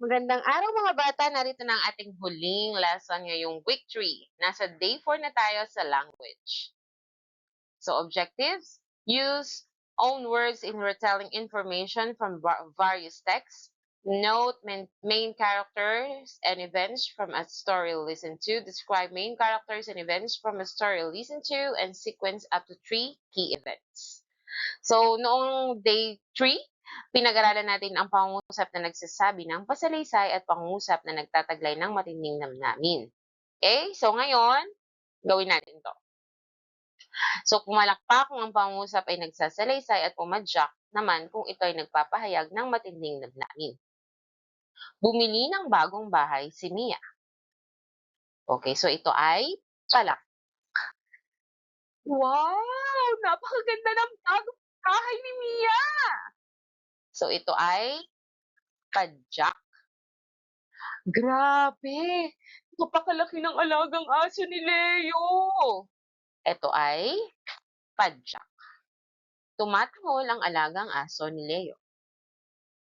Magandang araw mga bata, narito na ang ating huling lesson ngayong week 3. Nasa day 4 na tayo sa language. So objectives, use own words in retelling information from various texts. Note main characters and events from a story listened to. Describe main characters and events from a story listened to and sequence up to 3 key events. So, noong day 3, pinag-aralan natin ang pangungusap na nagsasabi ng pasalaysay at pangungusap na nagtataglay ng matinding damdamin. Okay? So, ngayon, gawin natin to. So, pumalakpak kung ang pangungusap ay nagsasalaysay at pumadyak naman kung ito ay nagpapahayag ng matinding damdamin. Bumili ng bagong bahay si Mia. Okay, so ito ay palak. Wow! Napakaganda ng bagong bahay ni Mia! So, ito ay padyak. Grabe! Napakalaki ng alagang aso ni Leo. Ito ay padyak. Tumatahol ang alagang aso ni Leo.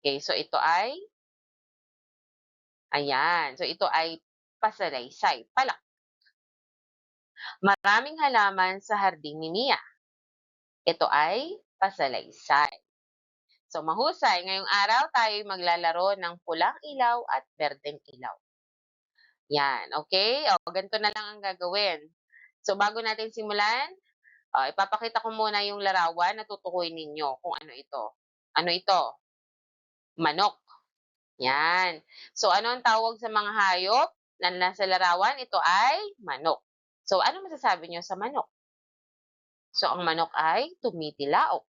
Okay, so ito ay, ayan. So ito ay pasalaysay, palak. Maraming halaman sa hardin ni Mia. Ito ay pasalaysay. So mahusay, ngayong araw tayo maglalaro ng pulang ilaw at berdeng ilaw. Yan, okay? O, ganito na lang ang gagawin. So bago natin simulan, ipapakita ko muna yung larawan na tutukuyin ninyo kung ano ito. Ano ito? Manok. Yan. So, ano ang tawag sa mga hayop na nasa larawan? Ito ay manok. So, ano masasabi nyo sa manok? So, ang manok ay tumitilaok.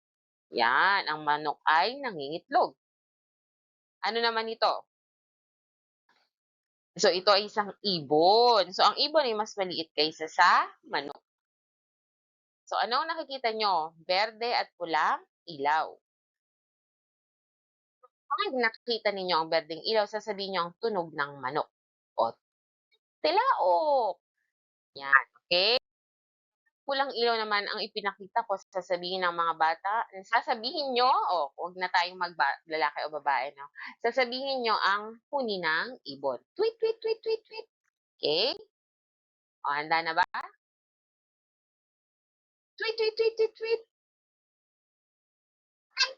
Yan. Ang manok ay nangingitlog. Ano naman ito? So, ito ay isang ibon. So, ang ibon ay mas maliit kaysa sa manok. So, ano ang nakikita nyo? Berde at pulang ilaw. Kapag nakita ninyo ang berdeng ilaw, sasabihin nyo ang tunog ng manok. O, tilaok. Yan, okay? Pulang ilaw naman ang ipinakita ko, sasabihin ng mga bata, sasabihin nyo, huwag na tayong lalaki o babae, no? Sasabihin nyo ang huni ng ibon. Tweet, tweet, tweet, tweet, tweet. Okay? O, handa na ba? Tweet, tweet, tweet, tweet, tweet.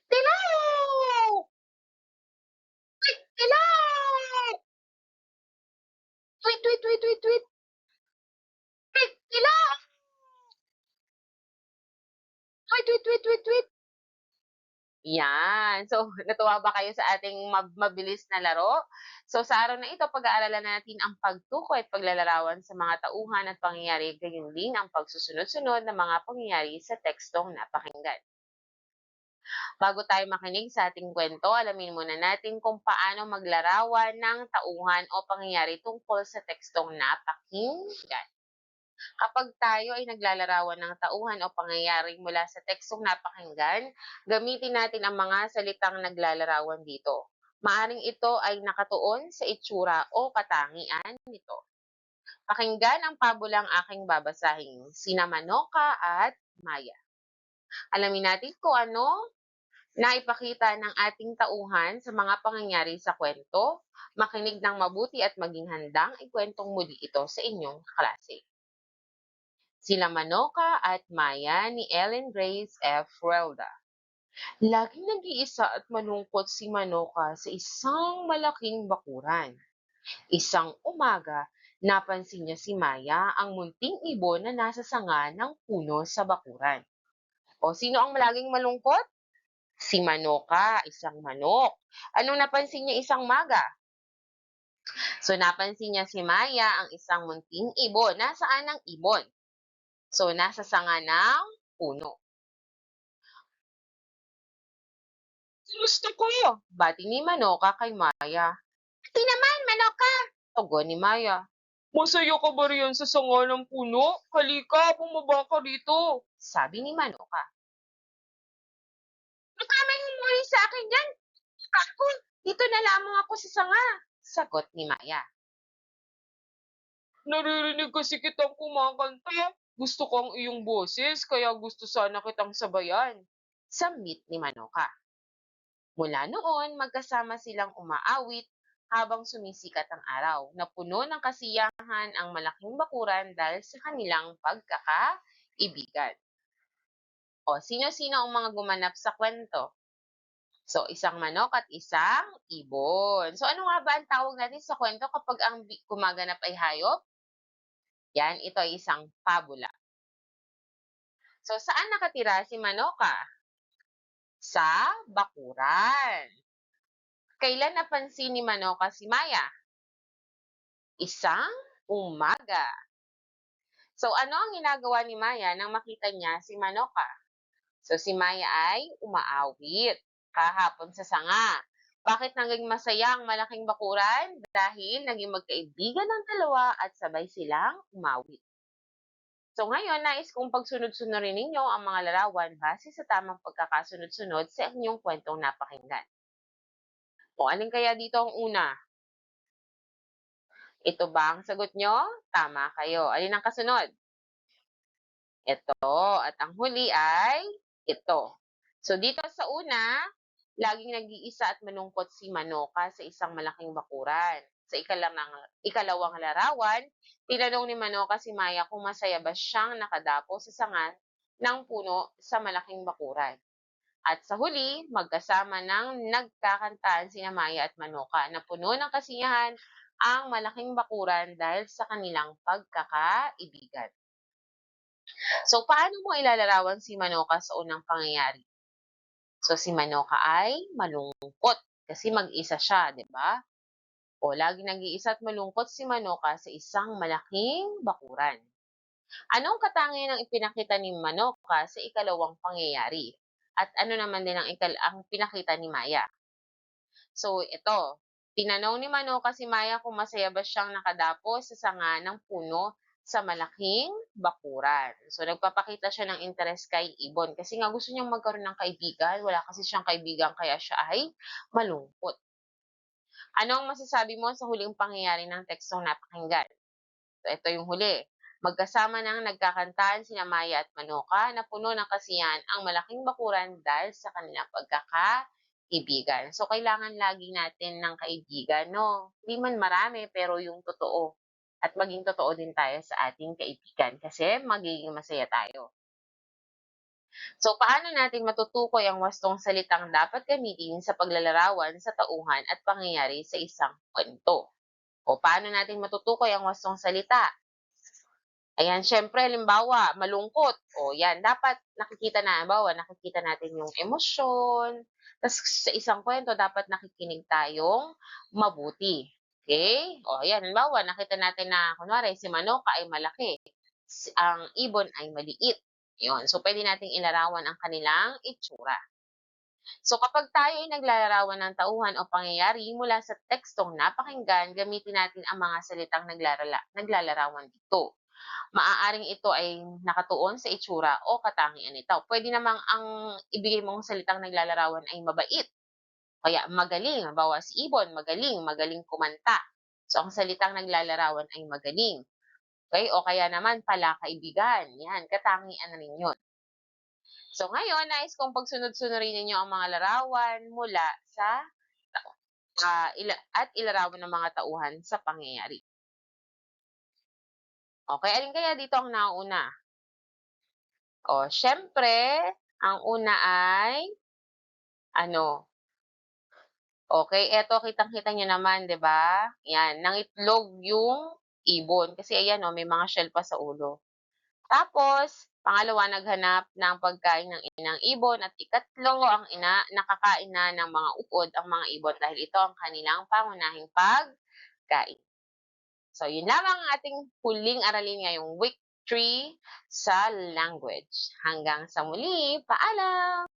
Tilaok! Tweet, tilaok! Tweet, tweet, tweet, tweet, tweet. Tweet, tilaok! Tweet, tweet, tweet, tweet, tweet. Yan. So, natuwa ba kayo sa ating mabilis na laro? So, sa araw na ito, pag-aaralan natin ang pagtukoy at paglalarawan sa mga tauhan at pangyayari, gayon din ang pagsusunod-sunod ng mga pangyayari sa tekstong napakinggan. Bago tayo makinig sa ating kwento, alamin muna natin kung paano maglarawan ng tauhan o pangyayari tungkol sa tekstong napakinggan. Kapag tayo ay naglalarawan ng tauhan o pangyayari mula sa tekstong napakinggan, gamitin natin ang mga salitang naglalarawan dito. Maaring ito ay nakatuon sa itsura o katangian nito. Pakinggan ang pabulang aking babasahin, sina Manoka at Maya. Alamin natin kung ano naipakita ng ating tauhan sa mga pangyayari sa kwento. Makinig ng mabuti at maging handang ikwentong muli ito sa inyong klase. Sila Manoka at Maya ni Ellen Grace F. Ruelda. Laging nag-iisa at malungkot si Manoka sa isang malaking bakuran. Isang umaga, napansin niya si Maya ang munting ibon na nasa sanga ng puno sa bakuran. O sino ang laging malungkot? Si Manoka, isang manok. Anong napansin niya isang maga? So napansin niya si Maya ang isang munting ibon. Nasaan ang ibon? So, nasa sanga ng puno. Gusto ko yun. Bati ni Manoka kay Maya. Ati naman, Manoka! Tugon ni Maya. Masaya ka ba riyan sa sanga ng puno? Halika, bumaba ka dito. Sabi ni Manoka. Baka may humuli sa akin yan. Ako, dito na lamang ako sa sanga. Sagot ni Maya. Naririnig kasi kitang kumakanta. Gusto ko ang iyong boses, kaya gusto sana kitang sabayan. Sambit ni Manoka. Mula noon, magkasama silang umaawit habang sumisikat ang araw, na puno ng kasiyahan ang malaking bakuran dahil sa kanilang pagkakaibigan. O, sino-sino ang mga gumanap sa kwento? So, isang manok at isang ibon. So, ano nga ba ang tawag natin sa kwento kapag ang gumaganap ay hayop? Yan, ito ay isang pabula. So, saan nakatira si Manoka? Sa bakuran. Kailan napansin ni Manoka si Maya? Isang umaga. So, ano ang ginagawa ni Maya nang makita niya si Manoka? So, si Maya ay umaawit kahapon sa sanga. Bakit naging masaya ang malaking bakuran? Dahil naging magkaibigan ng dalawa at sabay silang umawit. So ngayon, nais kong pagsunod-sunurin ninyo ang mga larawan base sa tamang pagkakasunod-sunod sa inyong kwentong napakinggan. O alin kaya dito ang una? Ito ba ang sagot nyo? Tama kayo. Alin ang kasunod? Ito. At ang huli ay ito. So dito sa una, laging nag-iisa at malungkot si Manoka sa isang malaking bakuran. Sa ikalawang larawan, tinanong ni Manoka si Maya kung masaya ba siyang nakadapo sa sanga ng puno sa malaking bakuran. At sa huli, magkasama ng nagkakantaan sina Maya at Manoka na puno ng kasiyahan ang malaking bakuran dahil sa kanilang pagkakaibigan. So, paano mo ilalarawan si Manoka sa unang pangyayari? So, si Manoka ay malungkot kasi mag-isa siya, di ba? O, lagi nag-iisa at malungkot si Manoka sa isang malaking bakuran. Anong katangian ang ipinakita ni Manoka sa ikalawang pangyayari? At ano naman din ang pinakita ni Maya? So, ito. Tinanong ni Manoka si Maya kung masaya ba siyang nakadapo sa sanga ng puno sa malaking bakuran. So, nagpapakita siya ng interes kay Ibon kasi nga gusto niyang magkaroon ng kaibigan. Wala kasi siyang kaibigan kaya siya ay malungkot. Ano ang masasabi mo sa huling pangyayari ng tekstong napakinggan? So, ito yung huli. Magkasama ng nagkakantahan sina Maya at Manoka na puno ng kasiyahan ang malaking bakuran dahil sa kanilang pagkakaibigan. So, kailangan lagi natin ng kaibigan, no? Hindi man marami, pero yung totoo. At maging totoo din tayo sa ating kaibigan kasi magiging masaya tayo. So, paano natin matutukoy ang wastong salitang dapat gamitin sa paglalarawan sa tauhan at pangyayari sa isang kwento? O paano natin matutukoy ang wastong salita? Ayan, syempre, halimbawa, malungkot. O yan, dapat nakikita natin yung emosyon. Tapos sa isang kwento, dapat nakikinig tayong mabuti. Okay? O yan, halimbawa, nakita natin na, kunwari, si Manoka ay malaki. Ang ibon ay maliit. Yun. So, pwede nating ilarawan ang kanilang itsura. So kapag tayo ay naglalarawan ng tauhan o pangyayari mula sa tekstong napakinggan, gamitin natin ang mga salitang naglalarawan dito. Maaaring ito ay nakatuon sa itsura o katangian nito. Pwede namang ang ibigay mong salitang naglalarawan ay mabait. Kaya magaling, halimbawa si Ibon, magaling kumanta. So ang salitang naglalarawan ay magaling. Okay? O kaya naman pala kaibigan. Yan, katangian na rin yun. So ngayon, nais kong pagsunod-sunurin ninyo ang mga larawan mula sa at ilarawan ng mga tauhan sa pangyayari. Okay, alin kaya dito ang nauna? O, syempre, ang una ay, ano, okay, eto kitang-kita nyo naman, di ba? Yan, nangitlog yung ibon. Kasi ayan, may mga shell pa sa ulo. Tapos, pangalawa, naghanap ng pagkain ng inang ibon. At ikatlo, ang ina, nakakain na ng mga uod ang mga ibon dahil ito ang kanilang pangunahing pagkain. So, yun lamang ang ating huling aralin ngayong week 3 sa language. Hanggang sa muli, paalam!